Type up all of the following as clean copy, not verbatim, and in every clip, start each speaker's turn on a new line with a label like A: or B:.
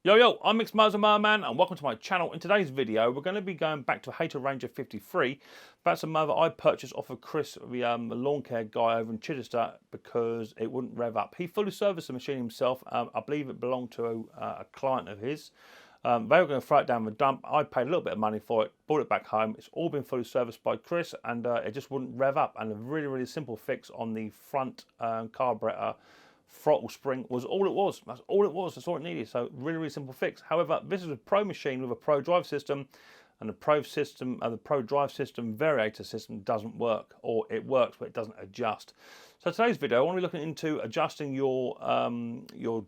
A: Yo, I'm Micks Mowers and Mower Man, and welcome to my channel. In today's video, we're going to be going back to Hayter Ranger 53. That's a mower I purchased off of Chris, the lawn care guy over in Chichester, because it wouldn't rev up. He fully serviced the machine himself. I believe it belonged to a client of his. They were going to throw it down the dump. I paid a little bit of money for it, brought it back home. It's all been fully serviced by Chris, and it just wouldn't rev up. And a really simple fix on the front carburetor throttle spring was all it was. That's all it was. That's all it needed. So really simple fix. However, this is a pro machine with a pro drive system, and the pro drive system variator system doesn't work, or it works but it doesn't adjust. So today's video, I want to be looking into adjusting your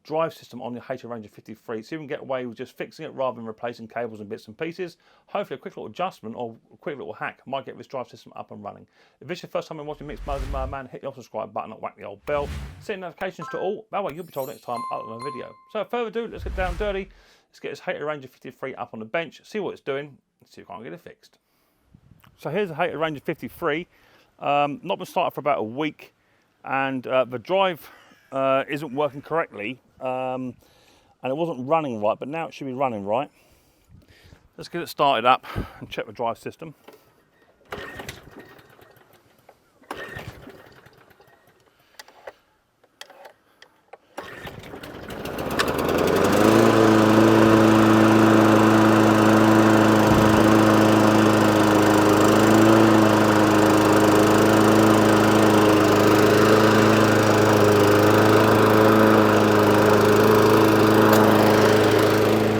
A: drive system on your Hayter Ranger 53. See if we can get away with just fixing it rather than replacing cables and bits and pieces. Hopefully a quick little adjustment or a quick little hack might get this drive system up and running. If this is your first time in watching Micks Mowers and Mower Man, hit the subscribe button and whack the old bell. Set notifications to all, that way you'll be told next time I upload a video. So without further ado, let's get down dirty. Let's get this Hayter Ranger 53 up on the bench, see what it's doing, and see if I can get it fixed. So here's the Hayter Ranger 53. Not been started for about a week, and the drive isn't working correctly, and it wasn't running right, but now it should be running right. Let's get it started up and check the drive system.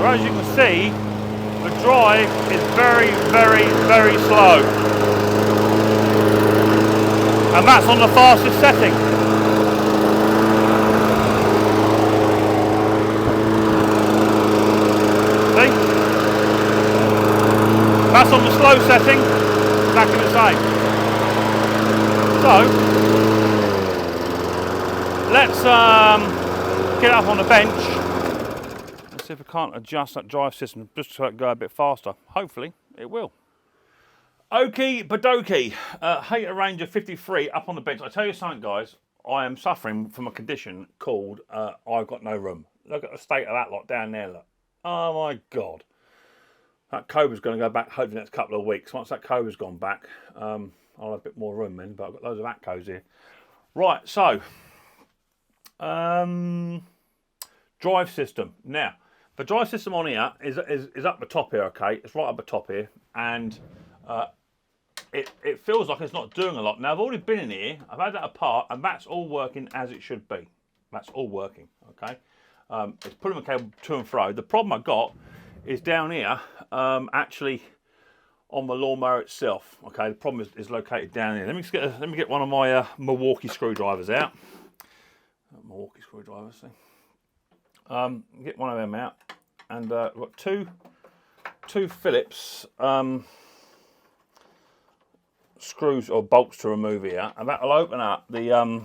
A: As you can see, the drive is very slow, and that's on the fastest setting. See? That's on the slow setting, exactly the same. So let's get up on the bench. See if I can't adjust that drive system just so it go a bit faster. Hopefully it will. Okie badokie, Hayter Ranger 53 up on the bench. I tell you something, guys, I am suffering from a condition called I've got no room. Look at the state of that lot down there, look. Oh my God. That Cobra's going to go back hopefully the next couple of weeks. Once that Cobra's gone back, I'll have a bit more room then, but I've got loads of Atcos here. Right, so drive system. Now, the drive system on here is up the top here, okay? It's right up the top here, and it feels like it's not doing a lot. Now, I've already been in here, I've had that apart, and that's all working as it should be. That's all working, okay? It's pulling the cable to and fro. The problem I got is down here, actually on the lawnmower itself, okay? The problem is located down here. Let me get one of my Milwaukee screwdrivers out. Milwaukee screwdrivers, see? Get one of them out, and we've got two Phillips screws or bolts to remove here, and that will open up the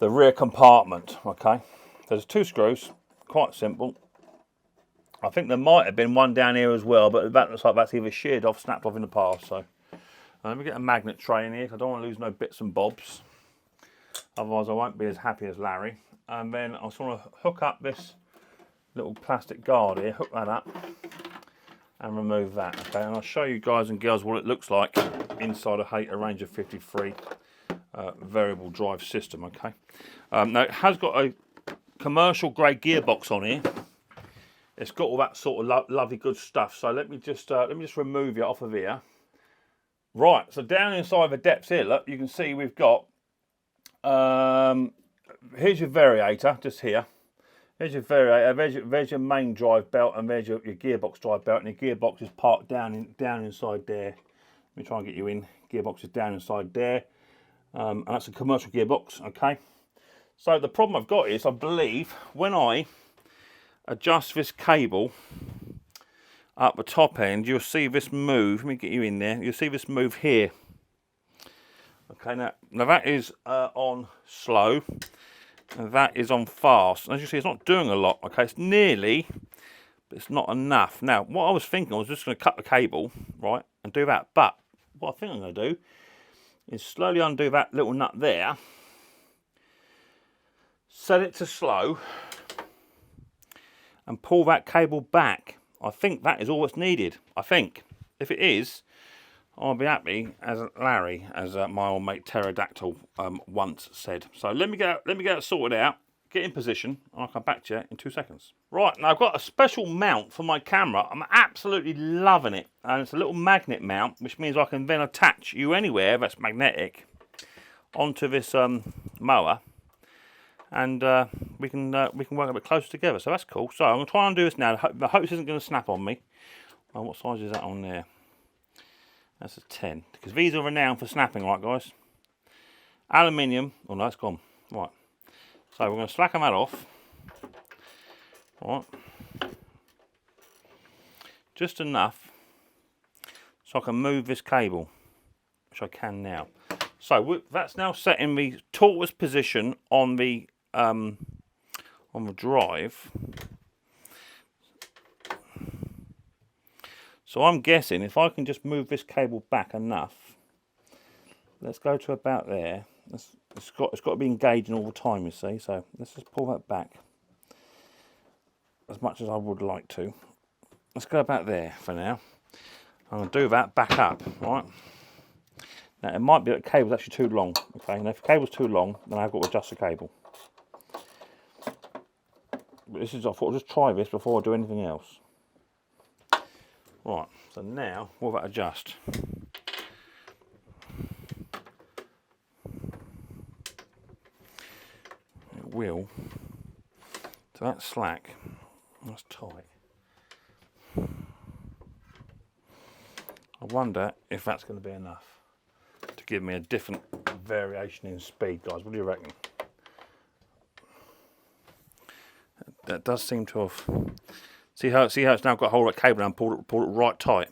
A: rear compartment. Okay, there's two screws, quite simple. I think there might have been one down here as well, but that looks like that's either sheared off, snapped off in the past. So let me get a magnet tray in here, because I don't want to lose no bits and bobs. Otherwise I won't be as happy as Larry. And then I just want to hook up this little plastic guard here, hook that up and remove that. Okay, and I'll show you guys and girls what it looks like inside a Hayter Ranger 53 variable drive system. Okay, now it has got a commercial grade gearbox on here. It's got all that sort of lovely good stuff. So let me just remove it off of here. Right, so down inside the depths here, look, you can see we've got here's your variator, just here. Here's your variator, there's your main drive belt, and there's your gearbox drive belt, and your gearbox is parked down inside there. Let me try and get you in. Gearbox is down inside there, and that's a commercial gearbox, okay? So the problem I've got is, I believe, when I adjust this cable up the top end, you'll see this move. Let me get you in there. You'll see this move here. Okay, now that is on slow, and that is on fast. As you see, it's not doing a lot. Okay, it's nearly, but it's not enough. Now, what I was thinking, I was just going to cut the cable, right, and do that. But what I think I'm going to do is slowly undo that little nut there, set it to slow and pull that cable back. I think that is all that's needed. I think. If it is, I'll be happy as Larry, as my old mate Pterodactyl once said. So let me get it sorted out, get in position, and I'll come back to you in 2 seconds. Right, now I've got a special mount for my camera. I'm absolutely loving it. And it's a little magnet mount, which means I can then attach you anywhere that's magnetic onto this mower. And we can work a bit closer together, so that's cool. So I'm going to try and do this now. I hope this isn't going to snap on me. Oh, what size is that on there? That's a 10, because these are renowned for snapping, right, guys? Aluminium. Oh no, it's gone. Right. So we're going to slacken that off. Right. Just enough so I can move this cable, which I can now. So that's now set in the tortoise position on the drive. So I'm guessing if I can just move this cable back enough, let's go to about there. It's got to be engaging all the time, you see. So let's just pull that back as much as I would like to. Let's go about there for now. I'm going to do that back up, right? Now it might be that the cable's actually too long. Okay, and if the cable's too long, then I've got to adjust the cable. But I thought I'll just try this before I do anything else. Right, so now what about adjust? It will. So that's slack. That's tight. I wonder if that's going to be enough to give me a different variation in speed, guys. What do you reckon? That does seem to have. See how it's now got a hold of that cable and pulled it right tight.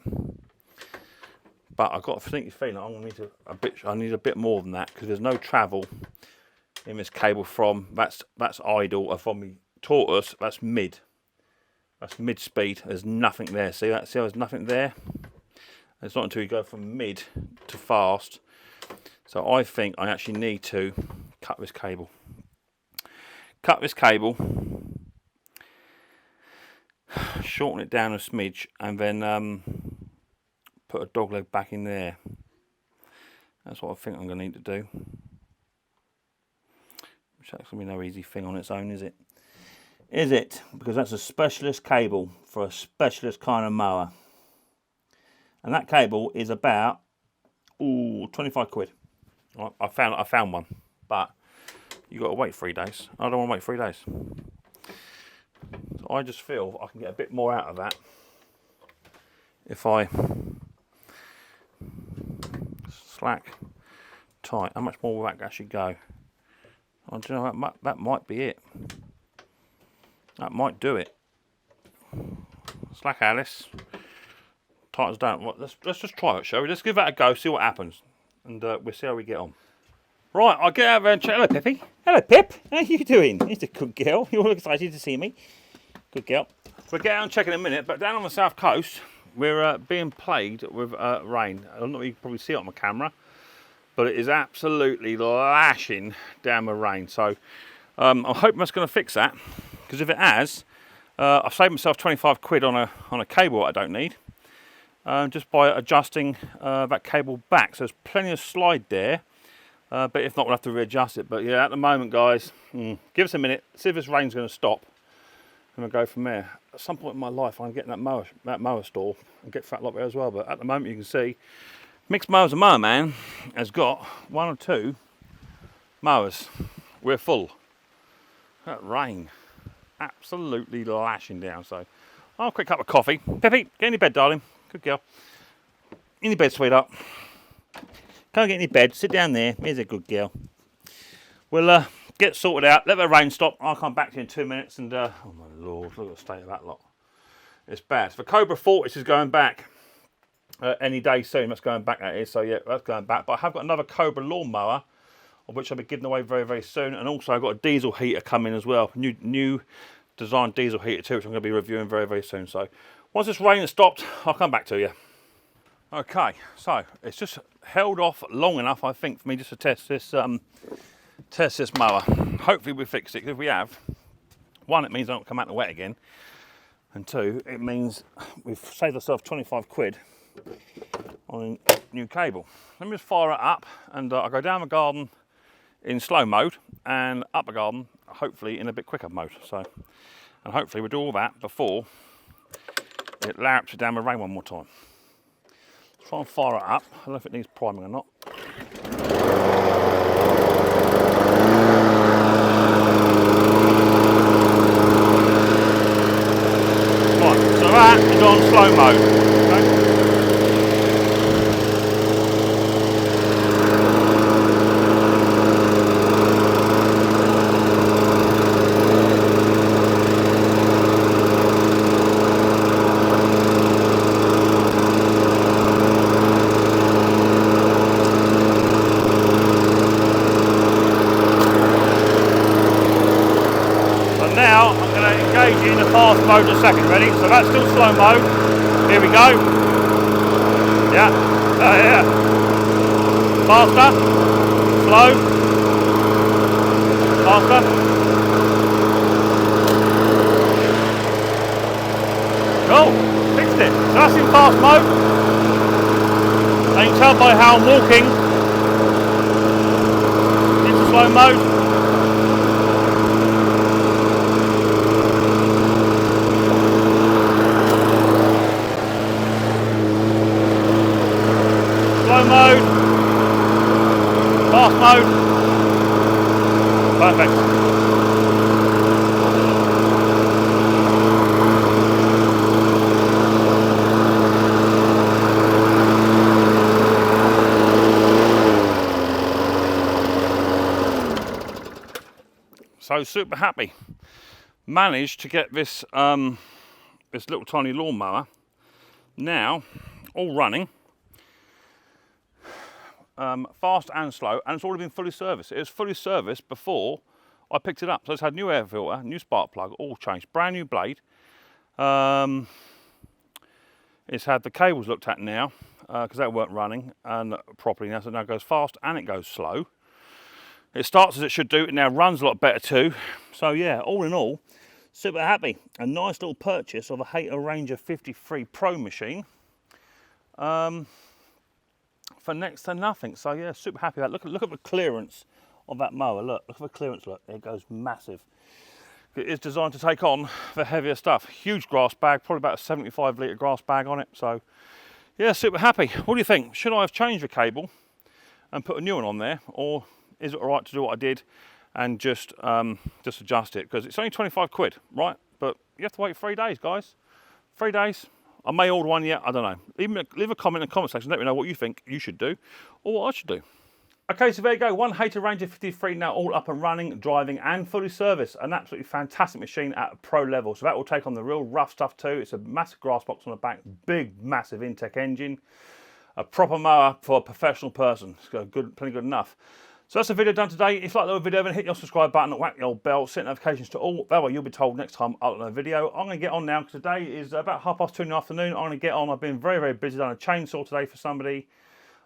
A: But I've got a sneaky feeling I'm going to need I need a bit more than that, because there's no travel in this cable from that's idle, and from the tortoise that's mid. That's mid speed. There's nothing there. See that? See how there's nothing there? It's not until you go from mid to fast. So I think I actually need to cut this cable. Cut this cable. Shorten it down a smidge, and then put a dog leg back in there. That's what I think I'm going to need to do. Which that's going to be no easy thing on its own, is it? Is it? Because that's a specialist cable for a specialist kind of mower. And that cable is about 25 quid. Right, I found one, but you got to wait 3 days. I don't want to wait 3 days. So I just feel I can get a bit more out of that if I slack tight. How much more will that actually go? I don't know, that might be it. That might do it. Slack, Alice. Tightens down. Let's just try it, shall we? Let's give that a go, see what happens, and we'll see how we get on. Right, I'll get out there and check. Hello, Pippi. Hello, Pip. How are you doing? It's a good girl. You're all excited to see me. Good girl. We'll get out and check in a minute, but down on the south coast, we're being plagued with rain. I don't know if you can probably see it on my camera, but it is absolutely lashing down with rain. So I'm hoping that's going to fix that, because if it has, I've saved myself 25 quid on a cable I don't need, just by adjusting that cable back. So there's plenty of slide there. But if not, we'll have to readjust it. But yeah, at the moment, guys, give us a minute, see if this rain's going to stop, and we'll go from there. At some point in my life, I'm getting that mower store and get fat lot there as well. But at the moment, you can see, Micks Mowers and Mower Man has got 1 or 2 mowers. We're full. That rain, absolutely lashing down. So, I'll have a quick cup of coffee. Pippi, get in your bed, darling. Good girl. In your bed, sweetheart. Can't get in your bed, sit down there. Here's a good girl. We'll get sorted out, let the rain stop. I'll come back to you in 2 minutes, and oh my lord, look at the state of that lot. It's bad. So the Cobra Fortis is going back any day soon. That's going back, that is. So yeah, that's going back. But I have got another Cobra lawnmower, of which I'll be giving away very, very soon. And also I've got a diesel heater coming as well. New design diesel heater too, which I'm going to be reviewing very, very soon. So once this rain has stopped, I'll come back to you. Okay, so it's just held off long enough, I think, for me just to test this test this mower. Hopefully we fixed it. If we have, one, it means I don't come out in the wet again, and two, it means we've saved ourselves 25 quid on a new cable. Let me just fire it up, and I'll go down the garden in slow mode and up the garden hopefully in a bit quicker mode. So, and hopefully we'll do all that before it larrups it down the rain one more time. Let's try and fire it up. I don't know if it needs priming or not. Right, so that is on slow mode. Okay. Now I'm going to engage it in the fast mode in a second. Ready? So that's still slow mode. Here we go. Yeah. Yeah. Faster. Slow. Faster. Cool. Fixed it. So that's in fast mode. And you can tell by how I'm walking into slow mode. Slow mode, fast mode, perfect. So super happy. Managed to get this this little tiny lawnmower now all running. Fast and slow, and it's already been fully serviced. It was fully serviced before I picked it up. So it's had new air filter, new spark plug, all changed, brand new blade. It's had the cables looked at now because they weren't running and properly now, so now it goes fast and it goes slow. It starts as it should do. It now runs a lot better too. So yeah, all in all, super happy. A nice little purchase of a Hayter Ranger 53 Pro machine. For next to nothing. So yeah, super happy with that. Look at the clearance of that mower. Look at the clearance. Look, it goes massive. It is designed to take on the heavier stuff. Huge grass bag, probably about a 75 litre grass bag on it. So yeah, super happy. What do you think? Should I have changed the cable and put a new one on there, or is it all right to do what I did and just adjust it? Because it's only 25 quid, right? But you have to wait 3 days, guys. 3 days. I may order one yet, I don't know. Leave a comment in the comment section, let me know what you think you should do or what I should do. Okay, so there you go, one Hayter Ranger 53 now all up and running, driving and fully serviced. An absolutely fantastic machine at a pro level. So that will take on the real rough stuff too. It's a massive grass box on the back, big, massive Intech engine. A proper mower for a professional person. It's got plenty good enough. So that's the video done today. If you like the video, then hit your subscribe button, whack the old bell, set notifications to all. That way you'll be told next time I upload a video. I'm going to get on now because today is about 2:30 in the afternoon. I'm going to get on. I've been very, very busy. Done a chainsaw today for somebody.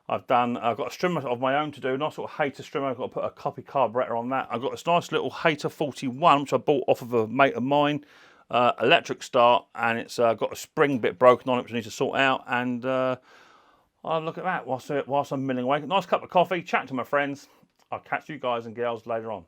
A: I've got a strimmer of my own to do, a nice little Hayter strimmer. I've got to put a copy carburettor on that. I've got this nice little Hayter 41, which I bought off of a mate of mine. Electric start, and it's got a spring bit broken on it, which I need to sort out. And I'll look at that whilst I'm milling away. Nice cup of coffee, chat to my friends. I'll catch you guys and girls later on.